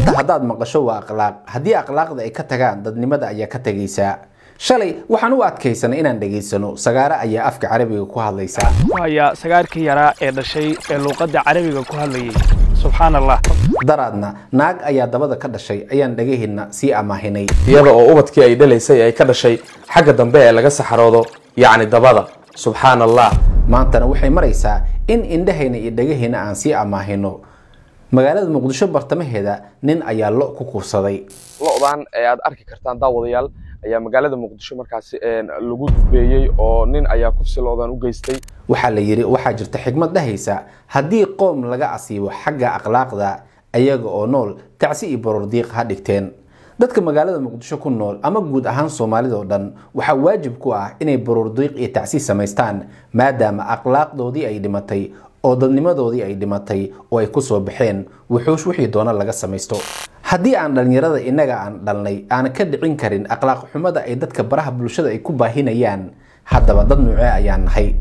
dad haddaad maqasho waa akhlaaq haddii akhlaaqda ay ka tagaan dadnimada ayaa ka tagaysaa shalay waxaan u adkaysanay inaan dhageysano sagaara ayaa afka carabiga ku hadlaysa ayaa sagaarkii yaraa ee dhashay ee luqadda carabiga ku hadlayay subxaanallah daraadna naag ayaa dabada ka dhashay ayaan dhagaheenna sii amaahinay iyada oo ubadkii ay dhalaysay ay ka dhashay xagga dambe ee laga saxaroodo yacni dabada subxaanallah maantana waxay maraysaa in indhahayna iyo dhagaheenna aan sii amaahino magaalada muqdisho bartamaheeda nin ayaa lo ku kursaday lo'dan aad arki kartaan daawadayaal ayaa magaalada muqdisho markaas lagu dubeeyay oo nin ayaa kufsi lo'dan u geystay waxaa la yiri waxaa jirta xigmad dhahaysa haddii qoom laga asiibo xagga akhlaaqda ayaga oo nool tacsi iyo barordiiq ha dhigteen dadka magaalada muqdisho ku nool ama guud ahaan Soomaalida oo dhan waxa waajib ku ah inay barordiiq iyo tacsi samaystaan maadaama akhlaaqdoodii ay dhimatay oo dadnimadoodii ay dhimatay oo ay ku soo baxeen wixii doona laga samaysto haddii aan dhalinyarada inaga aan dhalnay aan ka dhicin karin akhlaaq xumada ay dadka baraha bulshada ay ku baahinayaan haddaba dad nuucee ayaan nahay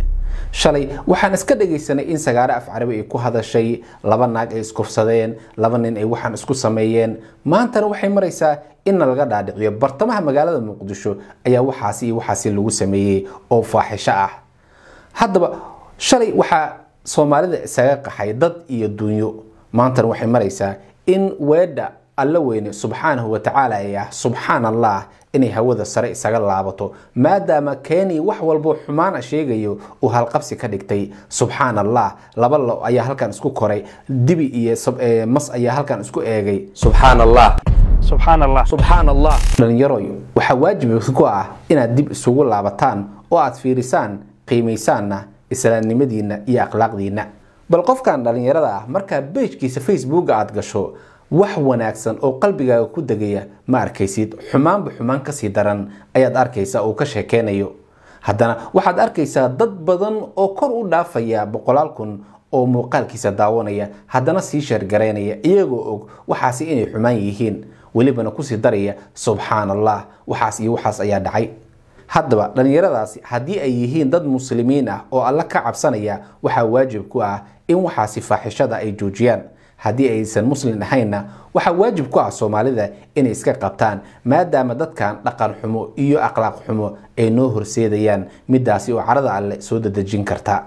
shalay waxaan iska dhageysanay in sagaara af carabi ay ku hadashay laba naag ay iskufsadeen laba nin ay waxaan isku sameeyeen maantana waxay maraysaa in laga dhaadhiciyo bartamaha magaalada muqdisho ayaa waxaasi lagu sameeyay oo faaxisho ah haddaba shalay waxaa Soomaalida isaga qaxay dad iyo dunyo maantana waxay maraysaa in weedha alla weyne subxaanahu wa ta'ala ayaa subxaanallah inay hawada sare isaga laabato maadaama keeni wax walba xumaan sheegayo oo halqabsi ka dhigtay subxaanallah laba lo ayaa halkan isku koray dibi iyo mas ayaa halkan isku eegay subxaanallah subxaanallah dhalinyaro waxa waajib ku ah inaad dib isugu laabataan oo aad fiirisaan qiimaysaanna islaamnimadiina iyo akhlaaqdiina bal qofkan dhalinyarada ah marka page-kiisa Facebook aad gasho wax wanaagsan oo qalbigaaga ku dagaya ma arkaysid xumaan ka sii daran ayaad arkaysaa oo ka sheekeynayo haddana waxaad arkaysaa dad badan oo kor u dhaafaya 100,000 oo muuqaalkiisa daawanaya haddana sii sheergareynaya iyagoo og waxaasi inay xumaan yihiin walibana ku sii daraya subxaanallah waxaas ayaa dhacay haddaba dhalinyaradaasi haddii ay yihiin dad muslimiin ah oo alla ka cabsanaya waxa waajib ku ah in waxaasi faaxishada ay joojiyaan haddii aysan muslim ahayna waxa waajib ku ah Soomaalida inay iska qabtaan maadaama dadkan dhaqan xumo iyo akhlaaq xumo ay noo horseedayaan midaasi oo carada alle soo dadajin karta